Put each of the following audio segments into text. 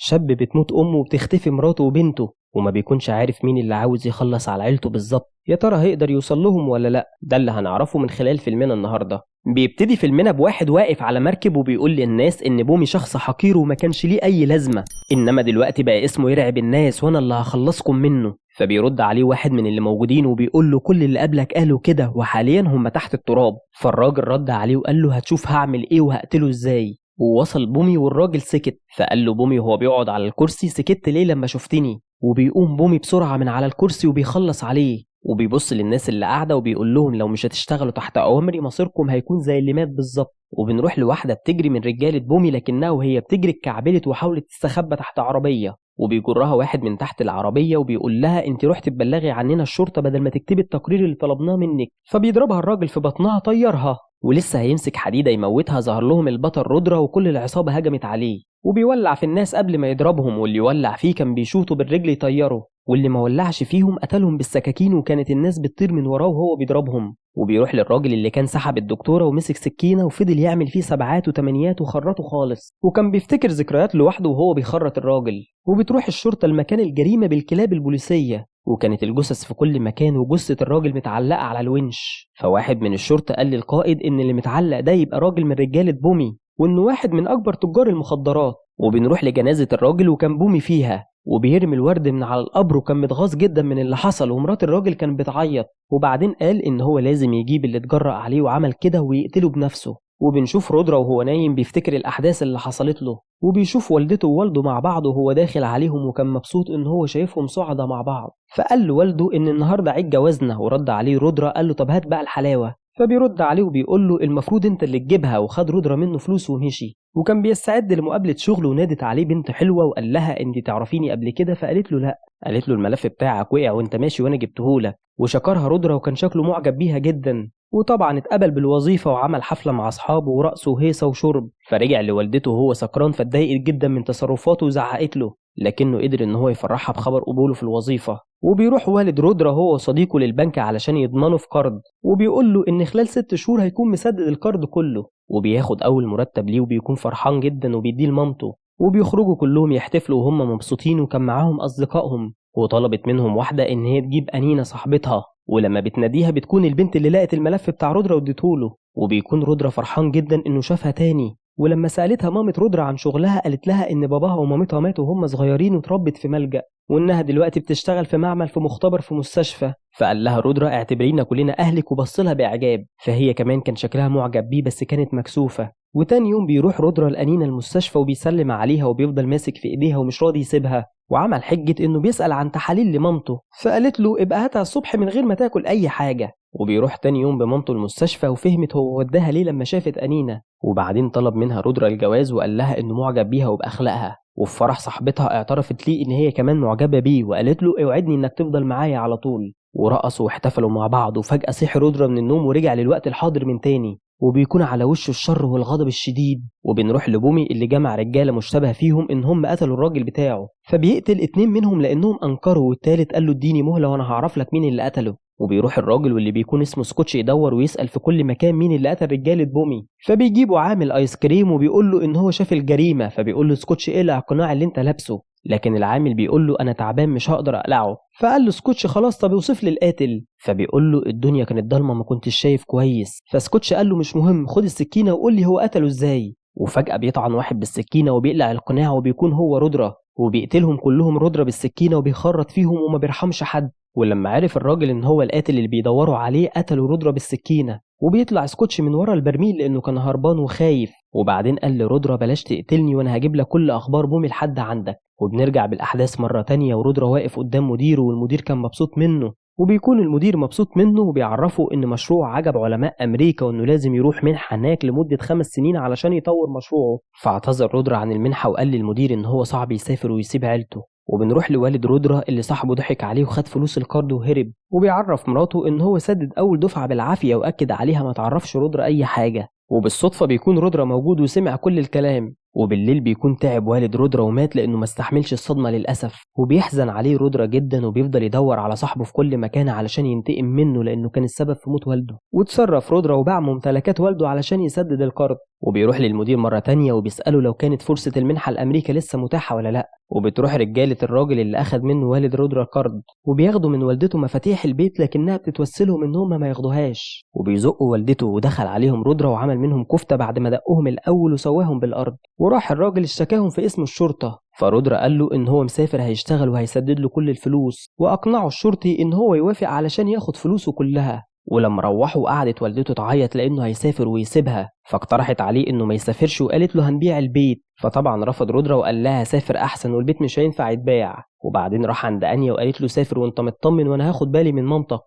شاب بتموت أمه وبتختفي مراته وبنته وما بيكونش عارف مين اللي عاوز يخلص على عيلته بالظبط. يا ترى هيقدر يوصل لهم ولا لأ؟ ده اللي هنعرفه من خلال فيلمنا النهاردة. بيبتدي فيلمنا بواحد واقف على مركب وبيقول للناس إن بومي شخص حقير وما كانش ليه أي لازمة، إنما دلوقتي بقى اسمه يرعب الناس وأنا اللي هخلصكم منه. فبيرد عليه واحد من اللي موجودين وبيقول له كل اللي قبلك قالوا كده وحاليا هم تحت التراب. فالراجل رد عليه وقال له هتشوف هعمل إيه وهقتله إزاي. ووصل بومي والراجل سكت، فقال له بومي وهو بيقعد على الكرسي سكت ليه لما شفتني؟ وبيقوم بومي بسرعة من على الكرسي وبيخلص عليه وبيبص للناس اللي قاعدة وبيقول لهم لو مش هتشتغلوا تحت أوامري مصيركم هيكون زي اللي مات بالظبط. وبنروح لواحدة بتجري من رجالة بومي لكنها وهي بتجري اتكعبلت وحاولت تستخبى تحت عربية، وبيجرها واحد من تحت العربية وبيقول لها انت رحت تبلغي عننا الشرطة بدل ما تكتبي التقرير اللي طلبناه منك. فبيضربها الراجل في بطنها طيرها، ولسه هيمسك حديدة يموتها ظهر لهم البطل رودرا وكل العصابة هجمت عليه وبيولع في الناس قبل ما يضربهم، واللي يولع فيه كان بيشوطه بالرجل يطيره، واللي ما ولعش فيهم قتلهم بالسكاكين وكانت الناس بتطير من وراه وهو بيضربهم. وبيروح للراجل اللي كان سحب الدكتورة ومسك سكينة وفضل يعمل فيه سبعات وتمانيات وخرطه خالص، وكان بيفتكر ذكريات لوحده وهو بيخرط الراجل. وبتروح الشرطة لمكان الجريمة بالكلاب البوليسية، وكانت الجثث في كل مكان وجثة الراجل متعلقة على الونش. فواحد من الشرطة قال للقائد إن اللي متعلق ده يبقى راجل من رجالة بومي وإنه واحد من أكبر تجار المخدرات. وبنروح لجنازة الراجل وكان بومي فيها وبيرمي الورد من على القبر وكان متغاظ جدا من اللي حصل، ومرات الراجل كانت بتعيط. وبعدين قال إن هو لازم يجيب اللي اتجرأ عليه وعمل كده ويقتله بنفسه. وبنشوف رودرا وهو نايم بيفتكر الأحداث اللي حصلت له، وبيشوف والدته ووالده مع بعض وهو داخل عليهم وكان مبسوط إن هو شايفهم سعداء مع بعض. فقال له والده إن النهاردة عيد جوازنا، ورد عليه رودرا قال له طب هات بقى الحلاوة. فبيرد عليه وبيقول له المفروض انت اللي تجيبها، وخد رودرا منه فلوس ومشي. وكان بيستعد لمقابلة شغل ونادت عليه بنت حلوة وقال لها انت تعرفيني قبل كده؟ فقالت له لا. قالت له الملف بتاعك وقع وانت ماشي وانا جبتهولك. وشكرها رودرا وكان شكله معجب بيها جدا، وطبعا اتقبل بالوظيفة وعمل حفلة مع أصحابه ورقص وهيصة وشرب. فرجع لوالدته وهو سكران فاتضايقت جدا من تصرفاته وزعقت له، لكنه قدر ان هو يفرحها بخبر قبوله في الوظيفة. وبيروح والد رودرا هو وصديقه للبنك علشان يضمنوا في قرض، وبيقول له ان خلال 6 شهور هيكون مسدد القرض كله. وبياخد اول مرتب ليه وبيكون فرحان جدا وبيديه لمامته. وبيخرجوا كلهم يحتفلوا وهم مبسوطين وكان معاهم اصدقائهم. وطلبت منهم واحدة ان هي تجيب أنينة صاحبتها، ولما بتناديها بتكون البنت اللي لقت الملف بتاع رودرا واديتهوله. وبيكون رودرا فرحان جدا انه شافها تاني. ولما سألتها مامة رودرا عن شغلها قالت لها ان باباها ومامتها ماتوا وهم صغيرين وتربت في ملجأ، وانها دلوقتي بتشتغل في معمل في مختبر في مستشفى. فقال لها رودرا اعتبرينا كلنا اهلك، وبصلها باعجاب. فهي كمان كان شكلها معجب بيه بس كانت مكسوفة. وتاني يوم بيروح رودرا الأنينة المستشفى وبيسلم عليها وبيفضل ماسك في ايديها ومش راضي يسيبها، وعمل حجة انه بيسأل عن تحاليل لمامته. فقالت له ابقى هاتها الصبح من غير ما تاكل اي حاجة. وبيروح تاني يوم بمامته المستشفى وفهمت هو وداها ليه لما شافت أنينة. وبعدين طلب منها رودرا الجواز وقال لها انه معجب بيها وبأخلاقها. وفي فرح صاحبتها اعترفت ليه ان هي كمان معجبة بيه وقالت له اوعدني انك تفضل معايا على طول. ورقصوا واحتفلوا مع بعض، وفجأة صحي رودرا من النوم ورجع للوقت الحاضر من تاني، وبيكون على وشه الشر والغضب الشديد. وبنروح لبومي اللي جمع رجاله مشتبه فيهم ان هم قتلوا الراجل بتاعه، فبيقتل 2 منهم لانهم انكروا، والتالت قال له اديني مهله وانا هعرف لك مين اللي قتله. وبيروح الراجل واللي بيكون اسمه سكوتش يدور ويسأل في كل مكان مين اللي قتل رجاله بومي. فبيجيبوا عامل ايس كريم وبيقول له ان هو شاف الجريمه، فبيقول له سكوتش اقلع القناع اللي انت لابسه، لكن العامل بيقول له انا تعبان مش هقدر اقلعه. فقال له سكوتش خلاص طب اوصف لي القاتل. فبيقول له الدنيا كانت ضلمه ما كنتش شايف كويس. فسكوتش قال له مش مهم، خد السكينه وقول لي هو قتله ازاي. وفجأة بيطعن واحد بالسكينه وبيقلع القناع وبيكون هو رودرا، وبيقتلهم كلهم رودرا بالسكينه وبيخرط فيهم وما بيرحمش حد. ولما عرف الراجل ان هو القاتل اللي بيدوروا عليه قتلوا رودرا بالسكينه. وبيطلع سكوتش من ورا البرميل لانه كان هربان وخايف. وبعدين قال لرودرا بلاش تقتلني وانا هجيب لك كل اخبار بومي لحد عندك. وبنرجع بالاحداث مره تانية ورودرا واقف قدام مديره والمدير كان مبسوط منه، وبيكون المدير مبسوط منه وبيعرفه ان مشروع عجب علماء امريكا وانه لازم يروح منحه هناك لمده 5 سنين علشان يطور مشروعه. فاعتذر رودرا عن المنحه وقال للمدير ان هو صعب يسافر ويسيب عيلته. وبنروح لوالد رودرا اللي صاحبه ضحك عليه وخد فلوس القرض وهرب، وبيعرف مراته ان هو سدد اول دفعه بالعافيه واكد عليها ما تعرفش رودرا اي حاجه. وبالصدفه بيكون رودرا موجود وسمع كل الكلام. وبالليل بيكون تعب والد رودرا ومات لانه ما استحملش الصدمه للاسف، وبيحزن عليه رودرا جدا وبيفضل يدور على صاحبه في كل مكان علشان ينتقم منه لانه كان السبب في موت والده. وتصرف رودرا وباع ممتلكات والده علشان يسدد القرض. وبيروح للمدير مرة تانية وبيسأله لو كانت فرصة المنحة لأمريكا لسه متاحة ولا لأ. وبتروح رجالة الراجل اللي أخد منه والد رودرا القرض وبياخدوا من والدته مفاتيح البيت، لكنها بتتوسلهم إن هما ما ياخدوهاش. وبيزقوا والدته ودخل عليهم رودرا وعمل منهم كفتة بعد ما دقهم الأول وسواهم بالأرض. وراح الراجل اشتكاهم في اسم الشرطة، فرودرا قال له إن هو مسافر هيشتغل وهيسدد له كل الفلوس، وأقنعه الشرطي إن هو يوافق علشان ياخد فلوسه كلها. ولما روحوا قعدت والدته تعيط لأنه هيسافر ويسيبها، فاقترحت عليه إنه ما يسافرش وقالت له هنبيع البيت. فطبعا رفض رودرا وقال لها سافر أحسن والبيت مش هينفع يتباع. وبعدين راح عند أنيا وقالت له سافر وانت مطمن وأنا هاخد بالي من مامتك.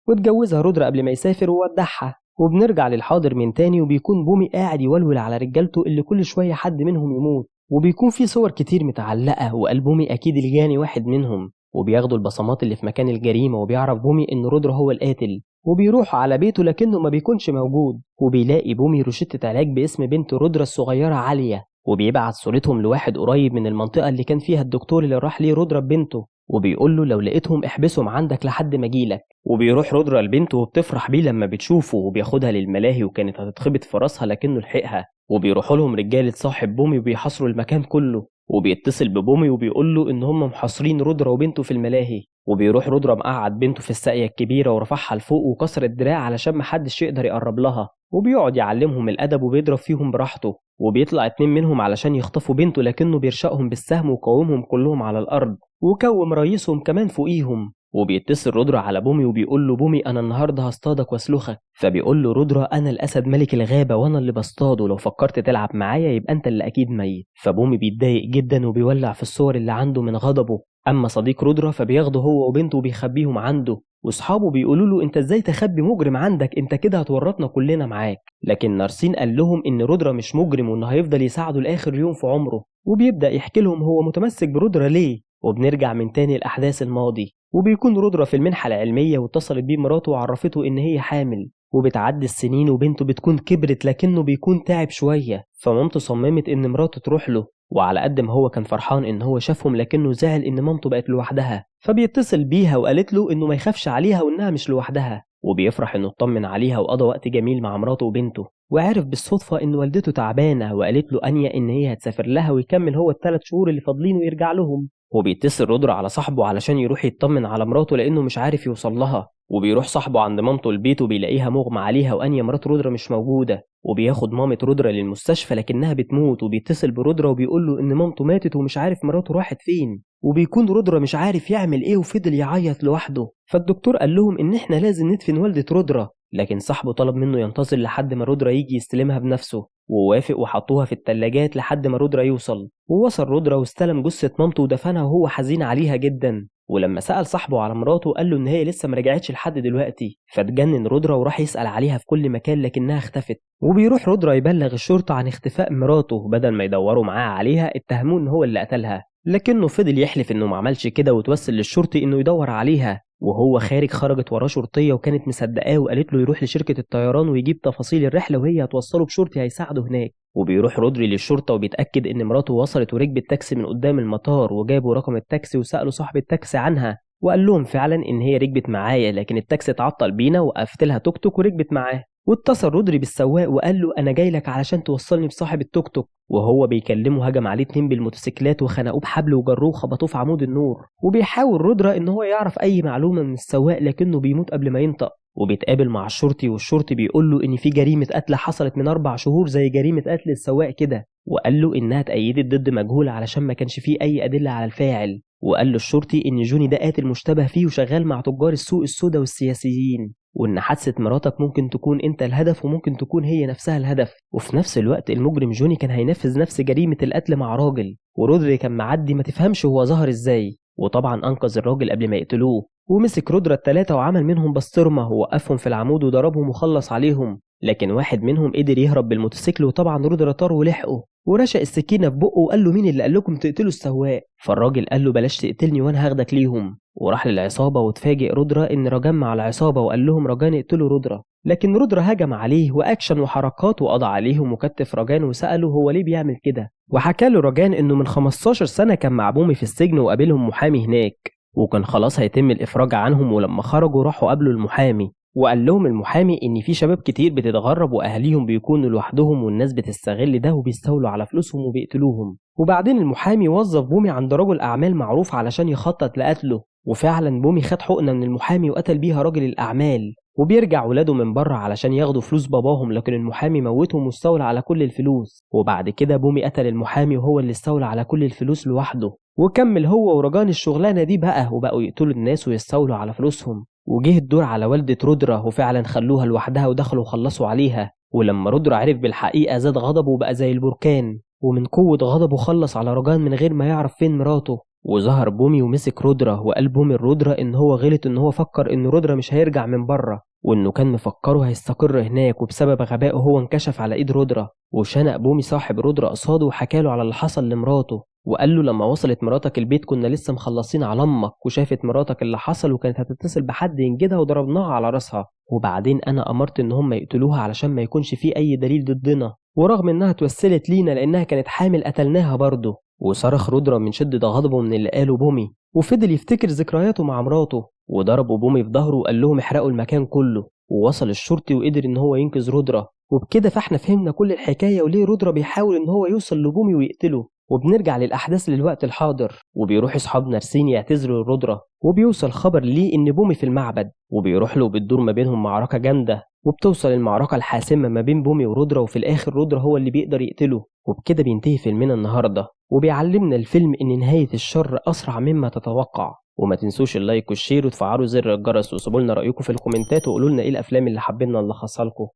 واتجوزها رودرا قبل ما يسافر وودعها. وبنرجع للحاضر من تاني وبيكون بومي قاعد يولول على رجالته اللي كل شوية حد منهم يموت، وبيكون في صور كتير متعلقة وقال بومي أكيد الجاني واحد منهم. وبياخدوا البصمات اللي في مكان الجريمة وبيعرف بومي إن رودرا هو القاتل. وبيروح على بيته لكنه ما بيكونش موجود، وبيلاقي بومي روشتة علاج باسم بنت رودرا الصغيرة عالية، وبيبعت صورتهم لواحد قريب من المنطقة اللي كان فيها الدكتور اللي راح ليه رودرا ببنته، وبيقول له لو لقيتهم احبسهم عندك لحد ما اجيلك. وبيروح رودرا لبنته وبتفرح بيه لما بتشوفه وبياخدها للملاهي وكانت هتتخبط في راسها لكنه لحقها. وبيروحوا لهم رجالة صاحب بومي وبيحاصروا المكان كله، وبيتصل ببومي وبيقول له ان هم محاصرين رودرا وبنته في الملاهي. وبيروح رودرا مقعد بنته في الساقية الكبيرة ورفعها لفوق وكسر الدراع علشان محدش يقدر يقرب لها، وبيقعد يعلمهم الأدب وبيضرب فيهم براحته. وبيطلع 2 منهم علشان يخطفوا بنته لكنه بيرشقهم بالسهم وقومهم كلهم على الأرض وكوم رئيسهم كمان فوقيهم. وبيتصل رودرا على بومي وبيقول له بومي أنا النهاردة هصطادك واسلخك. فبيقول له رودرا أنا الأسد ملك الغابة وأنا اللي بصطاده، لو فكرت تلعب معايا يبقى أنت اللي أكيد ميت. فبومي بيتضايق جدا وبيولع في الصور اللي عنده من غضبه. أما صديق رودرا فبياخده هو وبنته وبيخبيهم عنده، واصحابه بيقولوا له انت ازاي تخبي مجرم عندك، انت كده هتورطنا كلنا معاك. لكن نارسين قال لهم ان رودرا مش مجرم وانه هيفضل يساعده لاخر يوم في عمره، وبيبدأ يحكي لهم هو متمسك برودرا ليه. وبنرجع من تاني الاحداث الماضي، وبيكون رودرا في المنحة العلمية واتصلت بيه مراته وعرفته ان هي حامل. وبتعدي السنين وبنته بتكون كبرت لكنه بيكون تعب شوية، فمامته صممت ان مراته تروح له. وعلى قد ما هو كان فرحان ان هو شافهم لكنه زعل ان مامته بقت لوحدها، فبيتصل بيها وقالت له انه ما يخافش عليها وانها مش لوحدها. وبيفرح انه اطمن عليها وقضى وقت جميل مع مراته وبنته. وعرف بالصدفة ان والدته تعبانة وقالت له انيا ان هي هتسافر لها ويكمل هو ال3 شهور اللي فاضلين ويرجع لهم. وبيتصل رودرا على صاحبه علشان يروح يطمن على مراته لانه مش عارف يوصل لها. وبيروح صاحبه عند مامته البيت وبيلاقيها مغمى عليها وانيا مرات رودرا مش موجودة. وبياخد مامة رودرا للمستشفى لكنها بتموت، وبيتصل برودرا وبيقول له ان مامته ماتت ومش عارف مراته راحت فين. وبيكون رودرا مش عارف يعمل ايه وفضل يعيط لوحده. فالدكتور قال لهم ان احنا لازم ندفن والدة رودرا، لكن صاحبه طلب منه ينتظر لحد ما رودرا يجي يستلمها بنفسه، ووافق وحطوها في التلاجات لحد ما رودرا يوصل. ووصل رودرا واستلم جثة مامته ودفنها وهو حزين عليها جدا. ولما سأل صاحبه على مراته قال له ان هي لسه مرجعتش لحد دلوقتي، فاتجنن رودرا وراح يسأل عليها في كل مكان لكنها اختفت. وبيروح رودرا يبلغ الشرطة عن اختفاء مراته، بدل ما يدوروا معاه عليها اتهموه ان هو اللي قتلها، لكنه فضل يحلف انه ما عملش كده وتوسل للشرطي انه يدور عليها. وهو خارج خرجت وراه شرطية وكانت مصدقاه وقالت له يروح لشركة الطيران ويجيب تفاصيل الرحلة وهي هتوصله بشرطي هيساعده هناك. وبيروح رودري للشرطة وبيتأكد ان مراته وصلت وركبت تاكسي من قدام المطار، وجابوا رقم التاكسي وسألوا صاحب التاكسي عنها وقال لهم فعلا ان هي ركبت معايا، لكن التاكسي اتعطل بينا وقفت لها توك توك وركبت معاه. واتصل رودري بالسواق وقال له انا جاي لك علشان توصلني بصاحب التوك توك. وهو بيكلمه هجم عليه 2 بالموتوسيكلات وخنقوه بحبل وجروه وخبطوه في عمود النور. وبيحاول رودرا ان هو يعرف اي معلومه من السواق لكنه بيموت قبل ما ينطق. وبيتقابل مع الشرطي والشرطي بيقول له ان في جريمه قتل حصلت من 4 شهور زي جريمه قتل السواق كده، وقال له انها اتأيدت ضد مجهول علشان ما كانش فيه اي ادله على الفاعل. وقال له الشرطي ان جوني ده قاتل مشتبه فيه وشغال مع تجار السوق السوداء والسياسيين، وان حادثه مراتك ممكن تكون انت الهدف وممكن تكون هي نفسها الهدف. وفي نفس الوقت المجرم جوني كان هينفذ نفس جريمه القتل مع راجل، ورودري كان معدي ما تفهمش هو ظهر ازاي، وطبعا انقذ الراجل قبل ما يقتلوه. ومسك رودرا ال3 وعمل منهم بسطرمه ووقفهم في العمود وضربهم وخلص عليهم، لكن واحد منهم قدر يهرب بالموتوسيكل وطبعا رودرا طار ولحقه ورشق السكينه في بقه وقال له مين اللي قال لكم تقتلوا السواق؟ فالراجل قال له بلاش تقتلني وانا هاخدك ليهم. وراح للعصابه وتفاجئ رودرا ان رجان مع العصابه وقال لهم رجان اقتلوا رودرا، لكن رودرا هجم عليه واكشن وحركات وقضى عليهم وكتف رجان وساله هو ليه بيعمل كده، وحكى له رجان انه من 15 سنه كان مع بومي في السجن وقابلهم محامي هناك وكان خلاص هيتم الافراج عنهم، ولما خرجوا راحوا قابلوا المحامي وقال لهم المحامي إن في شباب كتير بتتغرب وأهاليهم بيكونوا لوحدهم والناس بتستغل ده وبيستولوا على فلوسهم وبيقتلوهم. وبعدين المحامي وظف بومي عند رجل أعمال معروف علشان يخطط لقتله، وفعلا بومي خد حقنة من المحامي وقتل بيها راجل الأعمال. وبيرجع ولاده من بره علشان ياخدوا فلوس باباهم، لكن المحامي موتهم واستولى على كل الفلوس. وبعد كده بومي قتل المحامي وهو اللي استولى على كل الفلوس لوحده، وكمل هو ورجان الشغلانة دي بقى، وبقوا يقتلوا الناس ويستولوا على فلوسهم. وجه الدور على والدة رودرا، وفعلا خلوها لوحدها ودخلوا وخلصوا عليها. ولما رودرا عرف بالحقيقة زاد غضبه وبقى زي البركان، ومن قوة غضبه خلص على رجان من غير ما يعرف فين مراته. وظهر بومي ومسك رودرا، وقال بومي لرودرا ان هو غلط، ان هو فكر ان رودرا مش هيرجع من بره، وانه كان مفكره هيستقر هناك، وبسبب غبائه هو انكشف على ايد رودرا. وشنق بومي صاحب رودرا قصاده وحكاله على اللي حصل لمراته، وقال له لما وصلت مراتك البيت كنا لسه مخلصين على امك، وشافت مراتك اللي حصل وكانت هتتصل بحد ينجدها وضربناها على راسها، وبعدين انا امرت ان هم يقتلوها علشان ما يكونش فيه اي دليل ضدنا، ورغم انها توسلت لينا لانها كانت حامل قتلناها برضه. وصرخ رودرا من شدة غضبه من اللي قاله بومي، وفضل يفتكر ذكرياته مع مراته. وضربوا بومي في ظهره وقال لهم احرقوا المكان كله. ووصل الشرطي وقدر ان هو ينقذ رودرا. وبكده فاحنا فهمنا كل الحكاية وليه رودرا بيحاول ان هو يوصل لبومي ويقتله. وبنرجع للأحداث للوقت الحاضر، وبيروح أصحاب نارسين يعتذروا لرودرا، وبيوصل خبر ليه إن بومي في المعبد، وبيروح له وبتدور ما بينهم معركة جامدة، وبتوصل المعركة الحاسمة ما بين بومي ورودرا، وفي الآخر رودرا هو اللي بيقدر يقتله. وبكده بينتهي فيلمنا النهاردة، وبيعلمنا الفيلم إن نهاية الشر أسرع مما تتوقع. وما تنسوش اللايك والشير وتفعلوا زر الجرس، وسيبوا لنا رأيكم في الكومنتات وقولوا لنا إيه الأفلام اللي حابين نلخصها لكم.